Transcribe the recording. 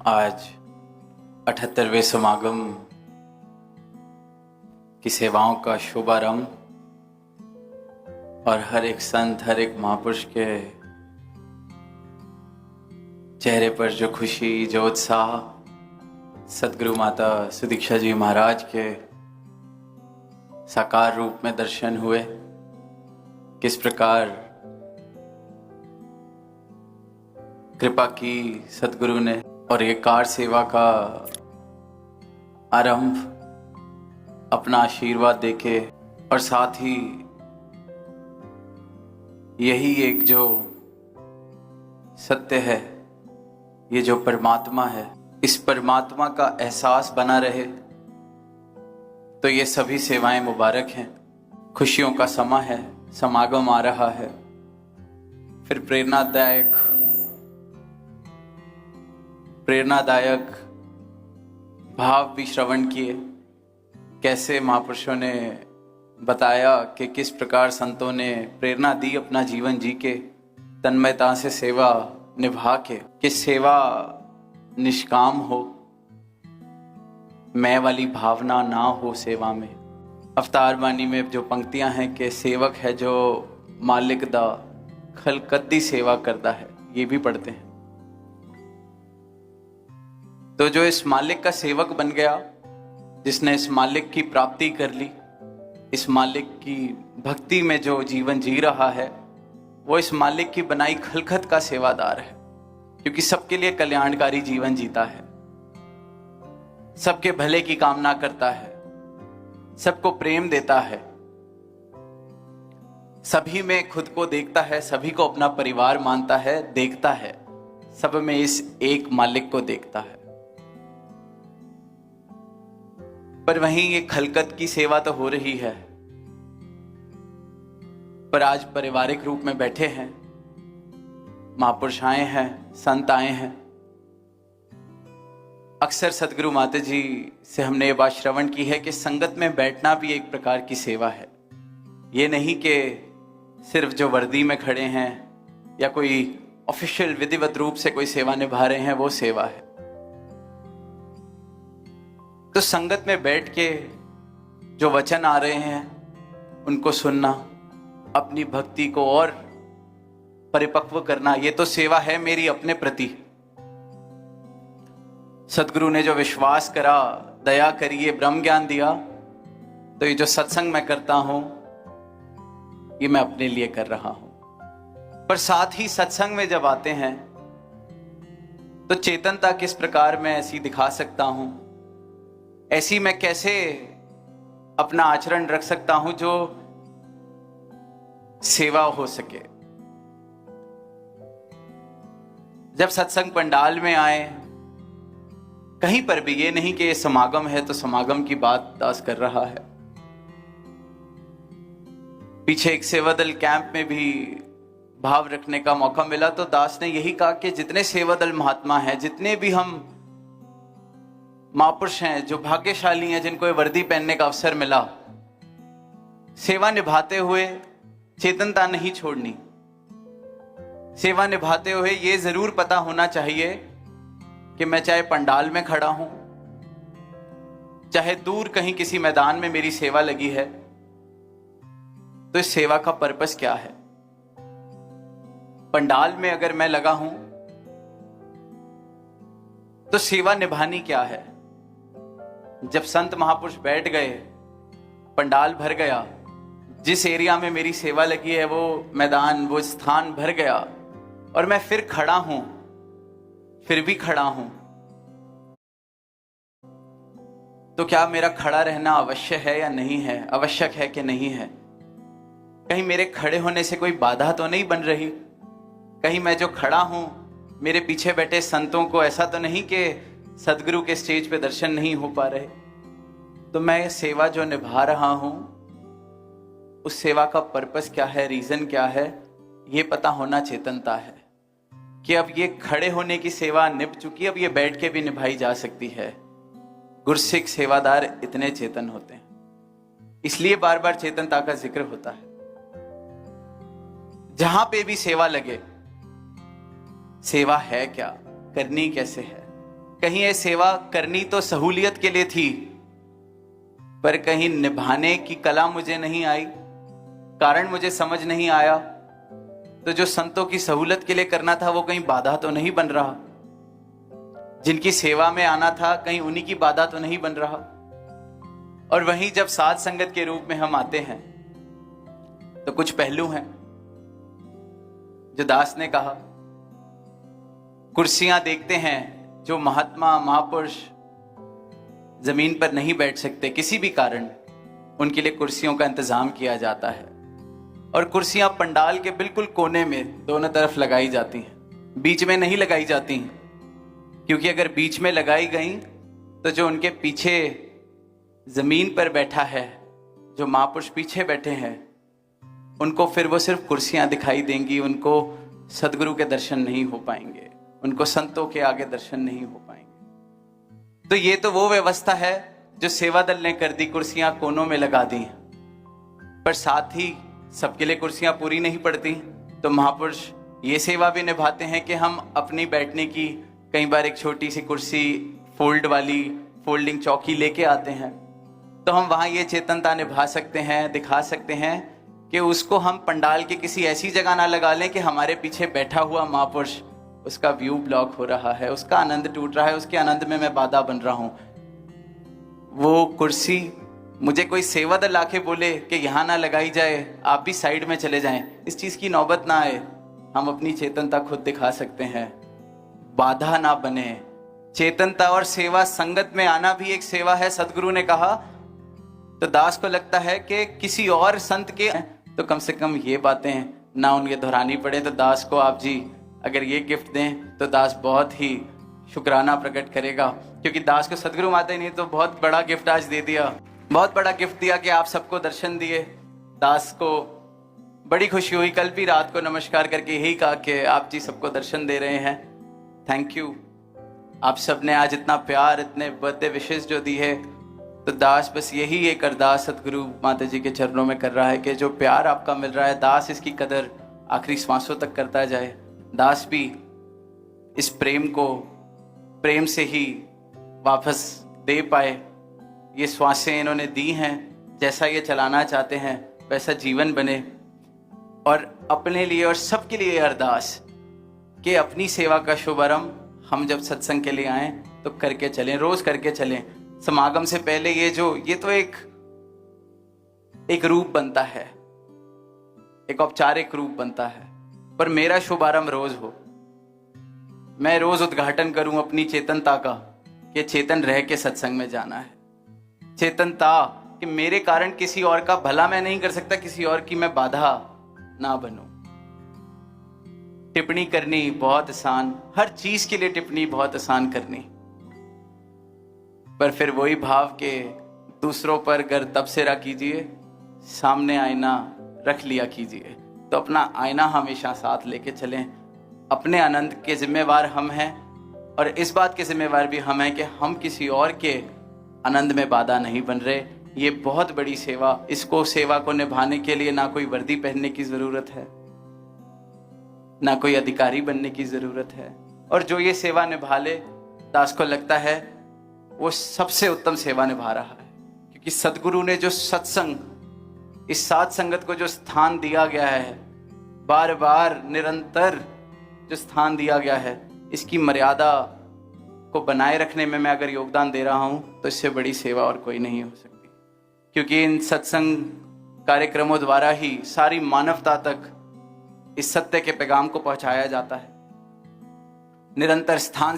आज 78वें समागम की सेवाओं का शुभारंभ और हर एक संत, हर एक महापुरुष के चेहरे पर जो खुशी, जो उत्साह, सदगुरु माता सुदीक्षा जी महाराज के साकार रूप में दर्शन हुए। किस प्रकार कृपा की सदगुरु ने और ये कार सेवा का आरंभ अपना आशीर्वाद देके, और साथ ही यही एक जो सत्य है, ये जो परमात्मा है, इस परमात्मा का एहसास बना रहे, तो ये सभी सेवाएं मुबारक हैं। खुशियों का समय है, समागम आ रहा है। फिर प्रेरणादायक भाव भी श्रवण किए। कैसे महापुरुषों ने बताया कि किस प्रकार संतों ने प्रेरणा दी अपना जीवन जी के, तन्मयता से सेवा निभा के, कि सेवा निष्काम हो, मैं वाली भावना ना हो सेवा में। अवतार बानी में जो पंक्तियां हैं कि सेवक है जो मालिक दा खलकत सेवा करता है, ये भी पढ़ते हैं। तो जो इस मालिक का सेवक बन गया, जिसने इस मालिक की प्राप्ति कर ली, इस मालिक की भक्ति में जो जीवन जी रहा है, वो इस मालिक की बनाई खलकत का सेवादार है, क्योंकि सबके लिए कल्याणकारी जीवन जीता है, सबके भले की कामना करता है, सबको प्रेम देता है, सभी में खुद को देखता है, सभी को अपना परिवार मानता है, देखता है, सब में इस एक मालिक को देखता है। पर वहीं ये खलकत की सेवा तो हो रही है, पर आज पारिवारिक रूप में बैठे हैं, महापुरुष आए हैं, संत आए हैं। अक्सर सदगुरु माता जी से हमने ये बात श्रवण की है कि संगत में बैठना भी एक प्रकार की सेवा है। ये नहीं कि सिर्फ जो वर्दी में खड़े हैं या कोई ऑफिशियल विधिवत रूप से कोई सेवा निभा रहे हैं वो सेवा है। तो संगत में बैठ के जो वचन आ रहे हैं उनको सुनना, अपनी भक्ति को और परिपक्व करना, ये तो सेवा है मेरी अपने प्रति। सदगुरु ने जो विश्वास करा, दया करी, ब्रह्म ज्ञान दिया, तो ये जो सत्संग मैं करता हूं ये मैं अपने लिए कर रहा हूं। पर साथ ही सत्संग में जब आते हैं तो चेतनता किस प्रकार मैं ऐसी दिखा सकता हूं, ऐसी मैं कैसे अपना आचरण रख सकता हूं जो सेवा हो सके। जब सत्संग पंडाल में आए, कहीं पर भी, ये नहीं कि ये समागम है तो समागम की बात दास कर रहा है। पीछे एक सेवादल कैंप में भी भाव रखने का मौका मिला, तो दास ने यही कहा कि जितने सेवादल महात्मा हैं, जितने भी हम महापुरुष हैं, जो भाग्यशाली हैं, जिनको ये वर्दी पहनने का अवसर मिला, सेवा निभाते हुए चेतनता नहीं छोड़नी। सेवा निभाते हुए ये जरूर पता होना चाहिए कि मैं चाहे पंडाल में खड़ा हूं, चाहे दूर कहीं किसी मैदान में मेरी सेवा लगी है, तो इस सेवा का पर्पस क्या है। पंडाल में अगर मैं लगा हूं तो सेवा निभानी क्या है। जब संत महापुरुष बैठ गए, पंडाल भर गया, जिस एरिया में मेरी सेवा लगी है वो मैदान, वो स्थान भर गया, और मैं फिर खड़ा हूं, फिर भी खड़ा हूं, तो क्या मेरा खड़ा रहना अवश्य है या नहीं है, आवश्यक है कि नहीं है। कहीं मेरे खड़े होने से कोई बाधा तो नहीं बन रही। कहीं मैं जो खड़ा हूं, मेरे पीछे बैठे संतों को ऐसा तो नहीं कि सदगुरु के स्टेज पे दर्शन नहीं हो पा रहे। तो मैं सेवा जो निभा रहा हूं, उस सेवा का पर्पस क्या है, रीजन क्या है, ये पता होना चेतनता है। कि अब ये खड़े होने की सेवा निभ चुकी, अब ये बैठ के भी निभाई जा सकती है। गुरसिख सेवादार इतने चेतन होते हैं, इसलिए बार बार चेतनता का जिक्र होता है। जहां पे भी सेवा लगे, सेवा है क्या, करनी कैसे है, कहीं ये सेवा करनी तो सहूलियत के लिए थी, पर कहीं निभाने की कला मुझे नहीं आई, कारण मुझे समझ नहीं आया। तो जो संतों की सहूलत के लिए करना था वो कहीं बाधा तो नहीं बन रहा, जिनकी सेवा में आना था कहीं उन्हीं की बाधा तो नहीं बन रहा। और वहीं जब साध संगत के रूप में हम आते हैं तो कुछ पहलू हैं जो दास ने कहा। कुर्सियां देखते हैं, जो महात्मा महापुरुष जमीन पर नहीं बैठ सकते किसी भी कारण, उनके लिए कुर्सियों का इंतजाम किया जाता है। और कुर्सियां पंडाल के बिल्कुल कोने में दोनों तरफ लगाई जाती हैं, बीच में नहीं लगाई जाती हैं, क्योंकि अगर बीच में लगाई गई तो जो उनके पीछे जमीन पर बैठा है, जो महापुरुष पीछे बैठे हैं, उनको फिर वो सिर्फ कुर्सियां दिखाई देंगी, उनको सदगुरु के दर्शन नहीं हो पाएंगे, उनको संतों के आगे दर्शन नहीं हो पाएंगे। तो ये तो वो व्यवस्था है जो सेवा दल ने कर दी, कुर्सियां कोनों में लगा दी। पर साथ ही सबके लिए कुर्सियां पूरी नहीं पड़ती, तो महापुरुष ये सेवा भी निभाते हैं कि हम अपनी बैठने की कई बार एक छोटी सी कुर्सी फोल्ड वाली फोल्डिंग चौकी लेके आते हैं, तो हम वहां ये चेतनता निभा सकते हैं, दिखा सकते हैं कि उसको हम पंडाल की किसी ऐसी जगह ना लगा लें कि हमारे पीछे बैठा हुआ महापुरुष, उसका व्यू ब्लॉक हो रहा है, उसका आनंद टूट रहा है, उसके आनंद में मैं बाधा बन रहा हूं। वो कुर्सी मुझे कोई सेवा दल आके बोले कि यहां ना लगाई जाए, आप भी साइड में चले जाएं, इस चीज की नौबत ना आए। हम अपनी चेतनता खुद दिखा सकते हैं, बाधा ना बने। चेतनता और सेवा संगत में आना भी एक सेवा है, सदगुरु ने कहा। तो दास को लगता है कि किसी और संत के तो कम से कम ये बातें ना उनके दोहरानी पड़े। तो दास को आप जी अगर ये गिफ्ट दें तो दास बहुत ही शुक्राना प्रकट करेगा, क्योंकि दास को सदगुरु माता ने तो बहुत बड़ा गिफ्ट आज दे दिया, बहुत बड़ा गिफ्ट दिया कि आप सबको दर्शन दिए। दास को बड़ी खुशी हुई, कल भी रात को नमस्कार करके यही कहा कि आप जी सबको दर्शन दे रहे हैं, थैंक यू। आप सबने आज इतना प्यार, इतने बर्थडे विशेष जो दी है, तो दास बस यही एक अरदास सतगुरु माता जी के चरणों में कर रहा है कि जो प्यार आपका मिल रहा है, दास इसकी कदर आखिरी सांसों तक करता जाए। दास भी इस प्रेम को प्रेम से ही वापस दे पाए। ये श्वासें इन्होंने दी हैं, जैसा ये चलाना चाहते हैं वैसा जीवन बने। और अपने लिए और सबके लिए अरदास कि अपनी सेवा का शुभारंभ हम जब सत्संग के लिए आएं तो करके चलें, रोज करके चलें। समागम से पहले ये तो एक रूप बनता है, एक औपचारिक रूप बनता है, पर मेरा शुभारंभ रोज हो। मैं रोज उद्घाटन करूं अपनी चेतनता का कि चेतन रह के सत्संग में जाना है। चेतनता कि मेरे कारण किसी और का भला मैं नहीं कर सकता, किसी और की मैं बाधा ना बनूं। टिप्पणी करनी बहुत आसान, हर चीज के लिए टिप्पणी बहुत आसान करनी, पर फिर वही भाव के दूसरों पर गर तबसरा कीजिए, सामने आईना रख लिया कीजिए। तो अपना आईना हमेशा साथ लेके चलें। अपने आनंद के जिम्मेवार हम हैं, और इस बात के जिम्मेवार भी हम हैं कि हम किसी और के आनंद में बाधा नहीं बन रहे। ये बहुत बड़ी सेवा, इसको सेवा को निभाने के लिए ना कोई वर्दी पहनने की जरूरत है, ना कोई अधिकारी बनने की जरूरत है। और जो ये सेवा निभा ले, दास को लगता है वो सबसे उत्तम सेवा निभा रहा है, क्योंकि सदगुरु ने जो सत्संग, इस साध संगत को जो स्थान दिया गया है, बार बार निरंतर जो स्थान दिया गया है, इसकी मर्यादा को बनाए रखने में मैं अगर योगदान दे रहा हूं तो इससे बड़ी सेवा और कोई नहीं हो सकती। क्योंकि इन सत्संग कार्यक्रमों द्वारा ही सारी मानवता तक इस सत्य के पैगाम को पहुंचाया जाता है। निरंतर स्थान